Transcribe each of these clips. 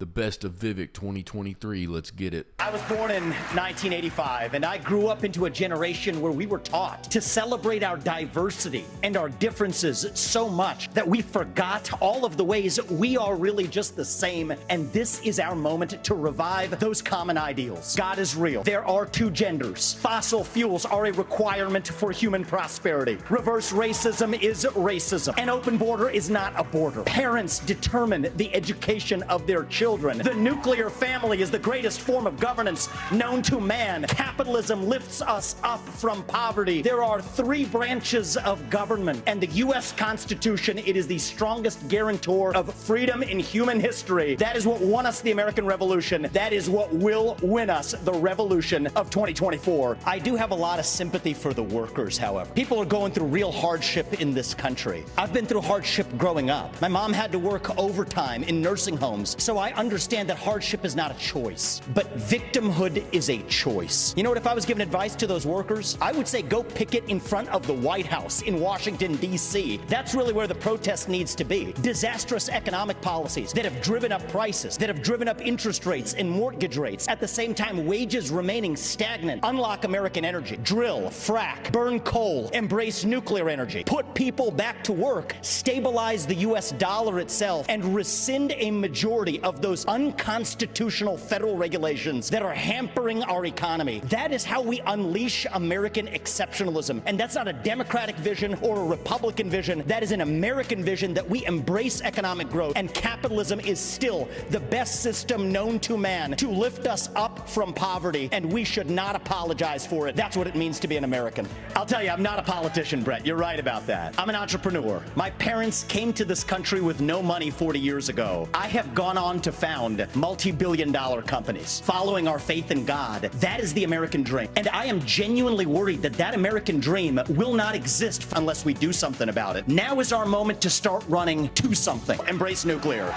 The best of Vivek 2023. Let's get it. I was born in 1985, and I grew up into a generation where we were taught to celebrate our diversity and our differences so much that we forgot all of the ways we are really just the same, and this is our moment to revive those common ideals. God is real. There are two genders. Fossil fuels are a requirement for human prosperity. Reverse racism is racism. An open border is not a border. Parents determine the education of their children. The nuclear family is the greatest form of governance known to man. Capitalism lifts us up from poverty. There are three branches of government, and the U.S. Constitution, it is the strongest guarantor of freedom in human history. That is what won us the American Revolution. That is what will win us the revolution of 2024. I do have a lot of sympathy for the workers, however. People are going through real hardship in this country. I've been through hardship growing up. My mom had to work overtime in nursing homes, so I understand that hardship is not a choice, but victimhood is a choice. You know what, if I was giving advice to those workers, I would say go picket in front of the White House in Washington, D.C. That's really where the protest needs to be. Disastrous economic policies that have driven up prices, that have driven up interest rates and mortgage rates. At the same time, wages remaining stagnant. Unlock American energy. Drill, frack, burn coal, embrace nuclear energy. Put people back to work. Stabilize the U.S. dollar itself and rescind a majority of those unconstitutional federal regulations that are hampering our economy. That is how we unleash American exceptionalism. And that's not a Democratic vision or a Republican vision. That is an American vision that we embrace economic growth. And capitalism is still the best system known to man to lift us up from poverty. And we should not apologize for it. That's what it means to be an American. I'll tell you, I'm not a politician, Brett. You're right about that. I'm an entrepreneur. My parents came to this country with no money 40 years ago. I have gone on to found multi-billion-dollar companies, following our faith in God. That is the American dream. And I am genuinely worried that that American dream will not exist unless we do something about it. Now is our moment to start running to something. Embrace nuclear.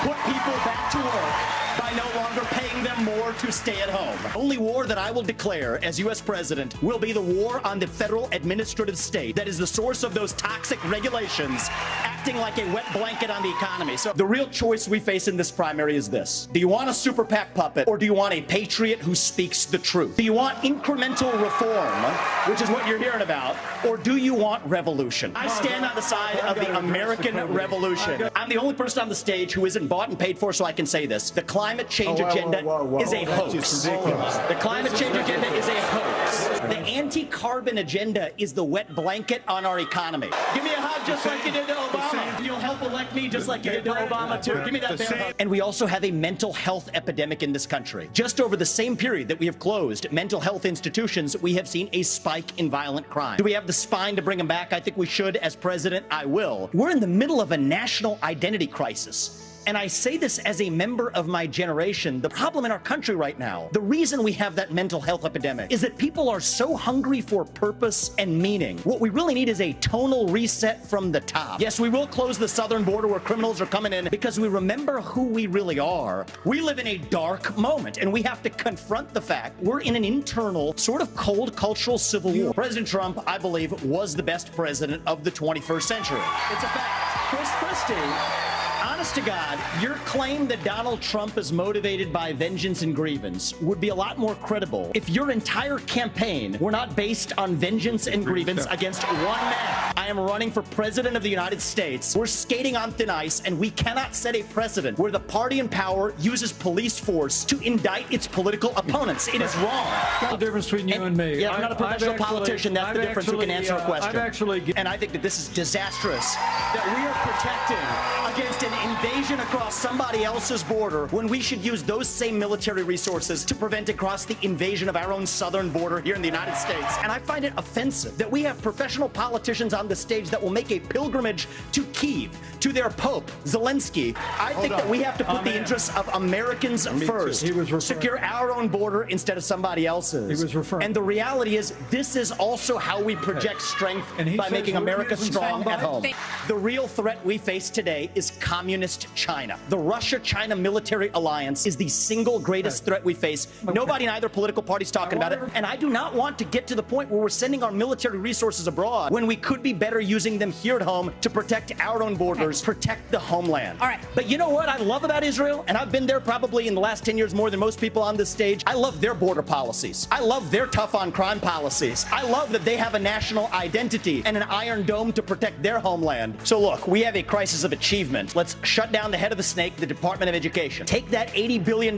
Put people back to work by no longer paying them more to stay at home. The only war that I will declare as U.S. President will be the war on the federal administrative state that is the source of those toxic regulations acting like a wet blanket on the economy. So the real choice we face in this primary is this. Do you want a super PAC puppet, or do you want a patriot who speaks the truth? Do you want incremental reform, which is what you're hearing about, or do you want revolution? I stand on the side of the American revolution. I'm the only person on the stage who isn't bought and paid for, so I can say this. The climate change agenda is a hoax. The climate change agenda is a hoax. The anti-carbon agenda is the wet blanket on our economy. Give me a hug just like you did to Obama. You'll help elect me just like you did to Obama, too. Give me that bear hug. And we also have a mental health epidemic in this country. Just over the same period that we have closed mental health institutions, we have seen a spike in violent crime. Do we have the spine to bring them back? I think we should. As president, I will. We're in the middle of a national identity crisis. And I say this as a member of my generation. The problem in our country right now, the reason we have that mental health epidemic, is that people are so hungry for purpose and meaning. What we really need is a tonal reset from the top. Yes, we will close the southern border where criminals are coming in because we remember who we really are. We live in a dark moment, and we have to confront the fact we're in an internal, sort of cold cultural civil war. President Trump, I believe, was the best president of the 21st century. It's a fact. Chris Christie, honest to God, your claim that Donald Trump is motivated by vengeance and grievance would be a lot more credible if your entire campaign were not based on vengeance and grievance against one man. I am running for president of the United States. We're skating on thin ice, and we cannot set a precedent where the party in power uses police force to indict its political opponents. It is wrong. That's the difference between you and me. Yeah, I'm not a professional politician. That's the difference. Who can answer a question. And I think that this is disastrous, that we are protecting against an invasion across somebody else's border when we should use those same military resources to prevent across the invasion of our own southern border here in the United States. And I find it offensive that we have professional politicians on the stage that will make a pilgrimage to Kyiv, to their Pope, Zelensky. I think that we have to put the interests of Americans first. Secure our own border instead of somebody else's. And the reality is, this is also how we project strength by making America strong at home. The real threat we face today is communism. communist China. The Russia-China military alliance is the single greatest threat we face. Nobody in either political party is talking about it. And I do not want to get to the point where we're sending our military resources abroad when we could be better using them here at home to protect our own borders, protect the homeland. All right. But you know what I love about Israel? And I've been there probably in the last 10 years more than most people on this stage. I love their border policies. I love their tough on crime policies. I love that they have a national identity and an iron dome to protect their homeland. So look, we have a crisis of achievement. Let's shut down the head of the snake, the Department of Education. Take that $80 billion,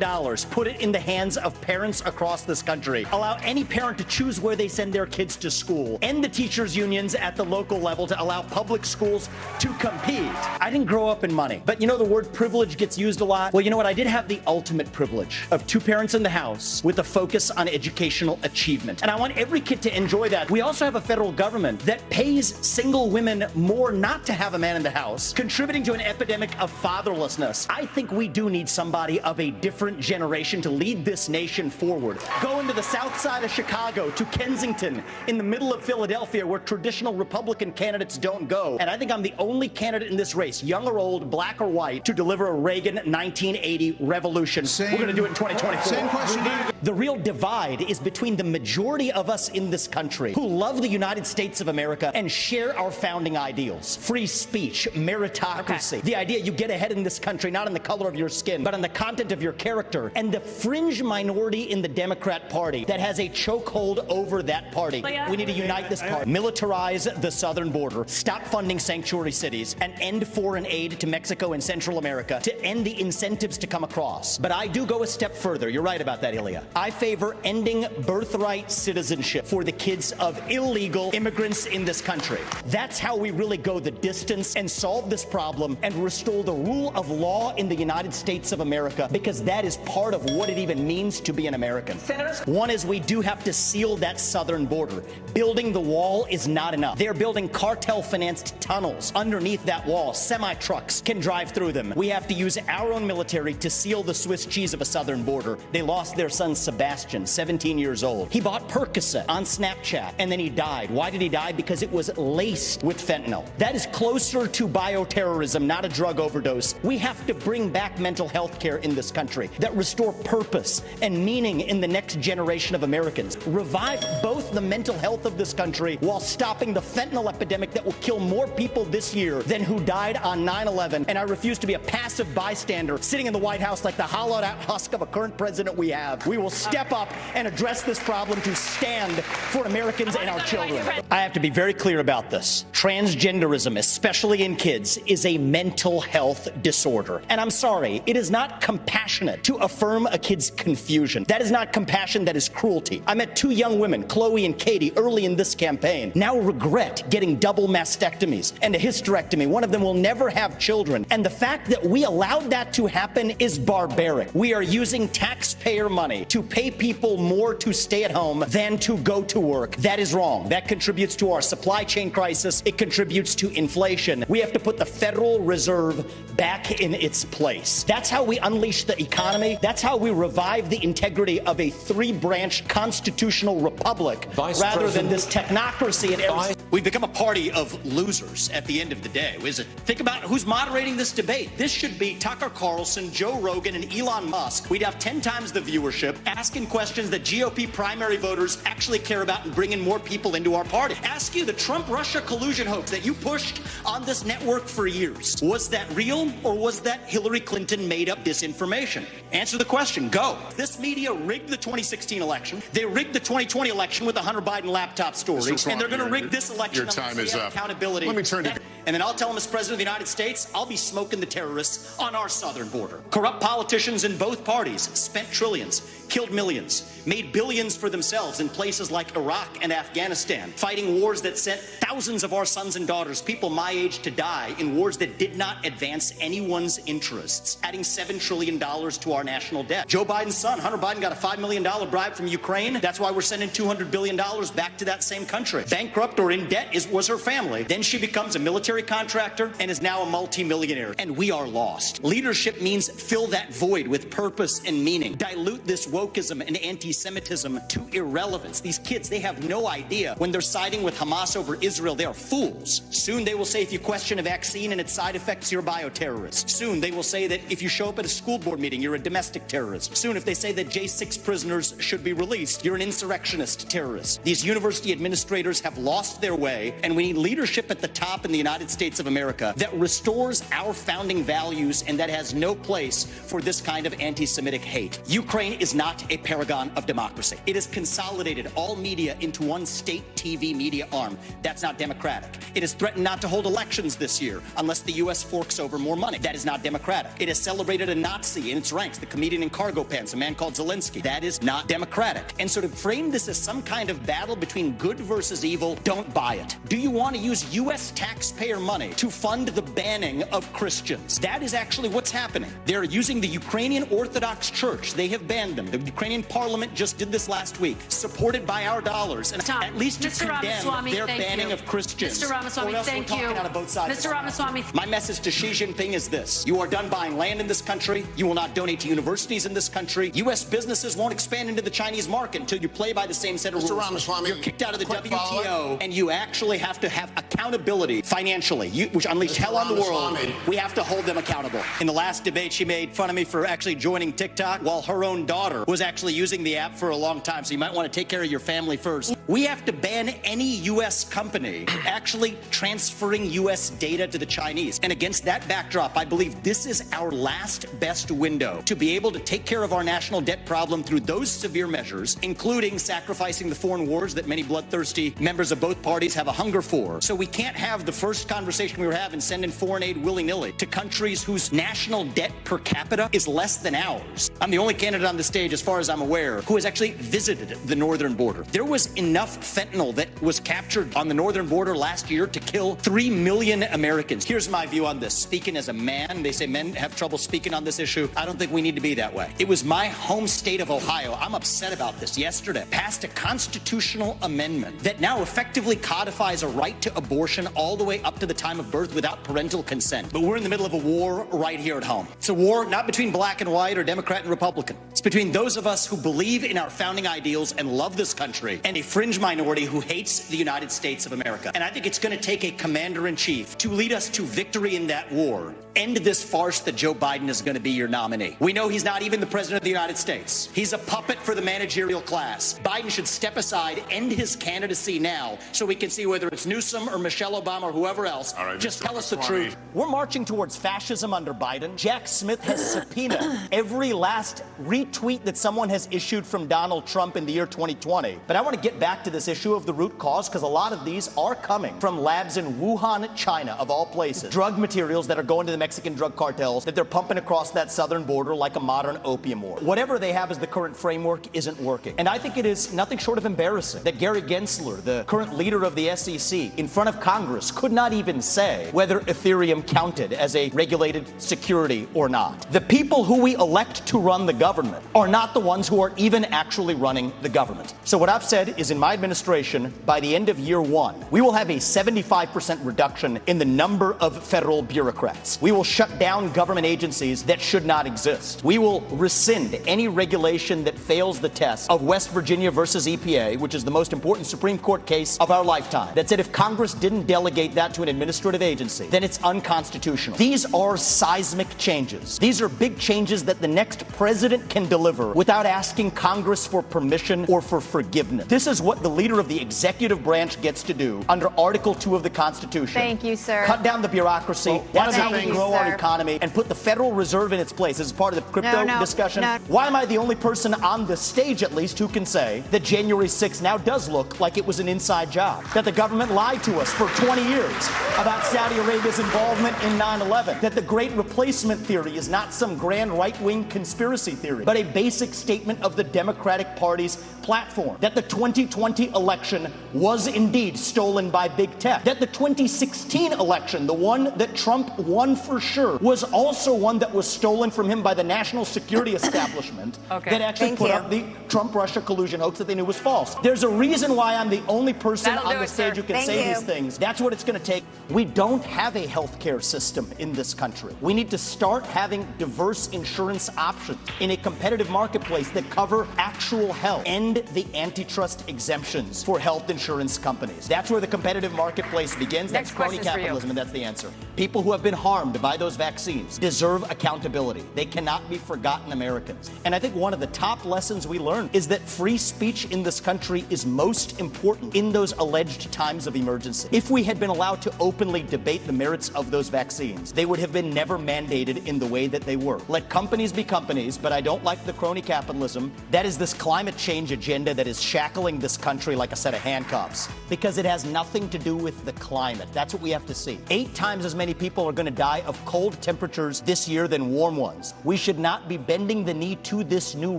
put it in the hands of parents across this country. Allow any parent to choose where they send their kids to school. End the teachers' unions at the local level to allow public schools to compete. I didn't grow up in money, but you know the word privilege gets used a lot. Well, you know what? I did have the ultimate privilege of two parents in the house with a focus on educational achievement. And I want every kid to enjoy that. We also have a federal government that pays single women more not to have a man in the house, contributing to an epidemic of fatherlessness. I think we do need somebody of a different generation to lead this nation forward. Go into the south side of Chicago, to Kensington, in the middle of Philadelphia, where traditional Republican candidates don't go. And I think I'm the only candidate in this race, young or old, black or white, to deliver a Reagan 1980 revolution. We're going to do it in 2024. Same question. The real divide is between the majority of us in this country who love the United States of America and share our founding ideals. Free speech, meritocracy, the idea you get ahead in this country not on the color of your skin, but on the content of your character, and the fringe minority in the Democrat Party that has a chokehold over that party. We need to unite this party. Militarize the southern border, stop funding sanctuary cities, and end foreign aid to Mexico and Central America to end the incentives to come across. But I do go a step further. You're right about that, Ilya. I favor ending birthright citizenship for the kids of illegal immigrants in this country. That's how we really go the distance and solve this problem and restore the rule of law in the United States of America, because that is part of what it even means to be an American. Senators? One is we do have to seal that southern border. Building the wall is not enough. They're building cartel-financed tunnels underneath that wall. Semi-trucks can drive through them. We have to use our own military to seal the Swiss cheese of a southern border. They lost their son Sebastian, 17 years old. He bought Percocet on Snapchat, and then he died. Why did he die? Because it was laced with fentanyl. That is closer to bioterrorism, not a drug overdose. We have to bring back mental health care in this country that restore purpose and meaning in the next generation of Americans. Revive both the mental health of this country while stopping the fentanyl epidemic that will kill more people this year than who died on 9/11. And I refuse to be a passive bystander sitting in the White House like the hollowed out husk of a current president we have. We will step up and address this problem to stand for Americans and our children. I have to be very clear about this. Transgenderism, especially in kids, is a mental health disorder. And I'm sorry, it is not compassionate to affirm a kid's confusion. That is not compassion, that is cruelty. I met two young women, Chloe and Katie, early in this campaign, now regret getting double mastectomies and a hysterectomy. One of them will never have children. And the fact that we allowed that to happen is barbaric. We are using taxpayer money to pay people more to stay at home than to go to work. That is wrong. That contributes to our supply chain crisis. It contributes to inflation. We have to put the Federal Reserve back in its place. That's how we unleash the economy. That's how we revive the integrity of a three-branch constitutional republic rather than this technocracy and everything. We've become a party of losers at the end of the day. Think about who's moderating this debate. This should be Tucker Carlson, Joe Rogan, and Elon Musk. We'd have 10 times the viewership, asking questions that GOP primary voters actually care about and bringing more people into our party. Ask you, the Trump-Russia collusion hoax that you pushed on this network for years, was that real or was that Hillary Clinton made up disinformation? Answer the question. Go. This media rigged the 2016 election. They rigged the 2020 election with the Hunter Biden laptop story, and they're going to rig this election. Your time is up. Accountability. Let me turn to... And then I'll tell them, as President of the United States, I'll be smoking the terrorists on our southern border. Corrupt politicians in both parties spent trillions, killed millions, made billions for themselves in places like Iraq and Afghanistan, fighting wars that sent thousands of our sons and daughters, people my age, to die in wars that did not advance anyone's interests, adding $7 trillion to our national debt. Joe Biden's son, Hunter Biden, got a $5 million bribe from Ukraine. That's why we're sending $200 billion back to that same country. Bankrupt or in debt was her family. Then she becomes a military military contractor and is now a multimillionaire. And we are lost. Leadership means fill that void with purpose and meaning. Dilute this wokeism and anti-Semitism to irrelevance. These kids, they have no idea when they're siding with Hamas over Israel, they are fools. Soon they will say if you question a vaccine and its side effects, you're a bioterrorist. Soon they will say that if you show up at a school board meeting, you're a domestic terrorist. Soon if they say that J6 prisoners should be released, you're an insurrectionist terrorist. These university administrators have lost their way, and we need leadership at the top in the United States of America that restores our founding values and that has no place for this kind of anti-Semitic hate. Ukraine is not a paragon of democracy. It has consolidated all media into one state TV media arm. That's not democratic. It has threatened not to hold elections this year unless the U.S. forks over more money. That is not democratic. It has celebrated a Nazi in its ranks, the comedian in cargo pants, a man called Zelensky. That is not democratic. And so to frame this as some kind of battle between good versus evil, don't buy it. Do you want to use U.S. taxpayer money to fund the banning of Christians? That is actually what's happening. They're using the Ukrainian Orthodox Church. They have banned them. The Ukrainian parliament just did this last week, supported by our dollars. And at least to condemn their banning of Christians. Mr. Ramaswamy, thank you. Out of both sides Mr. Ramaswamy. My message to Xi Jinping is this. You are done buying land in this country. You will not donate to universities in this country. U.S. businesses won't expand into the Chinese market until you play by the same set of rules. Ramaswamy, you're kicked out of the WTO, and you actually have to have accountability financially, which unleashed hell on the world. We have to hold them accountable. In the last debate, she made fun of me for actually joining TikTok while her own daughter was actually using the app for a long time, so you might want to take care of your family first. We have to ban any U.S. company actually transferring U.S. data to the Chinese. And against that backdrop, I believe this is our last best window to be able to take care of our national debt problem through those severe measures, including sacrificing the foreign wars that many bloodthirsty members of both parties have a hunger for. So we can't have the first conversation we were having sending foreign aid willy-nilly to countries whose national debt per capita is less than ours. I'm the only candidate on the stage, as far as I'm aware, who has actually visited the northern border. There was enough fentanyl that was captured on the northern border last year to kill 3 million Americans. Here's my view on this. Speaking as a man, they say men have trouble speaking on this issue. I don't think we need to be that way. It was my home state of Ohio. I'm upset about this. Yesterday, passed a constitutional amendment that now effectively codifies a right to abortion all the way up to the time of birth without parental consent. But we're in the middle of a war right here at home. It's a war not between black and white or Democrat and Republican. It's between those of us who believe in our founding ideals and love this country and a fringe minority who hates the United States of America. And I think it's going to take a commander-in-chief to lead us to victory in that war. End this farce that Joe Biden is going to be your nominee. We know he's not even the president of the United States. He's a puppet for the managerial class. Biden should step aside, end his candidacy now, so we can see whether it's Newsom or Michelle Obama or whoever else. Right, just tell us the truth. We're marching towards fascism under Biden. Jack Smith has subpoenaed every last retweet that someone has issued from Donald Trump in the year 2020. But I want to get back to this issue of the root cause, because a lot of these are coming from labs in Wuhan, China, of all places. Drug materials that are going to the Mexican drug cartels that they're pumping across that southern border like a modern opium war. Whatever they have as the current framework isn't working. And I think it is nothing short of embarrassing that Gary Gensler, the current leader of the SEC, in front of Congress could not even say whether Ethereum counted as a regulated security or not. The people who we elect to run the government are not the ones who are even actually running the government. So what I've said is, in my administration, by the end of year one, we will have a 75% reduction in the number of federal bureaucrats. We will shut down government agencies that should not exist. We will rescind any regulation that fails the test of West Virginia versus EPA, which is the most important Supreme Court case of our lifetime, that said if Congress didn't delegate that to an administrative agency, then it's unconstitutional. These are seismic changes. These are big changes that the next president can deliver without asking Congress for permission or for forgiveness. This is what the leader of the executive branch gets to do under Article 2 of the Constitution. Thank you, sir. Cut down the bureaucracy. That's how we grow our economy and put the Federal Reserve in its place. This is part of the crypto discussion. Why am I the only person on the stage, at least, who can say that January 6th now does look like it was an inside job? That the government lied to us for 20 years about Saudi Arabia's involvement in 9/11. That the Great Replacement theory is not some grand right-wing conspiracy theory, but a basic statement of the Democratic Party's platform. That the 2020 2020 election was indeed stolen by big tech, that the 2016 election, the one that Trump won for sure, was also one that was stolen from him by the national security establishment that actually put up the Trump-Russia collusion hoax that they knew was false. There's a reason why I'm the only person on the stage who can say these things. That's what it's going to take. We don't have a healthcare system in this country. We need to start having diverse insurance options in a competitive marketplace that cover actual health. End the antitrust exemptions for health insurance companies. That's where the competitive marketplace begins. That's crony capitalism, and that's the answer. People who have been harmed by those vaccines deserve accountability. They cannot be forgotten Americans. And I think one of the top lessons we learned is that free speech in this country is most important in those alleged times of emergency. If we had been allowed to openly debate the merits of those vaccines, they would have been never mandated in the way that they were. Let companies be companies, but I don't like the crony capitalism. That is this climate change agenda that is shackling this country like a set of handcuffs, because it has nothing to do with the climate. That's what we have to see. 8 times as many people are going to die of cold temperatures this year than warm ones. We should not be bending the knee to this new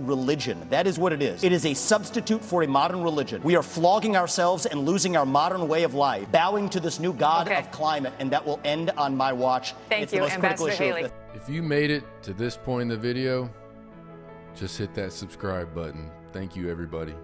religion. That is what it is. It is a substitute for a modern religion. We are flogging ourselves and losing our modern way of life, bowing to this new god of climate, and that will end on my watch. Thank you, Ambassador Haley. If you made it to this point in the video, just hit that subscribe button. Thank you, everybody.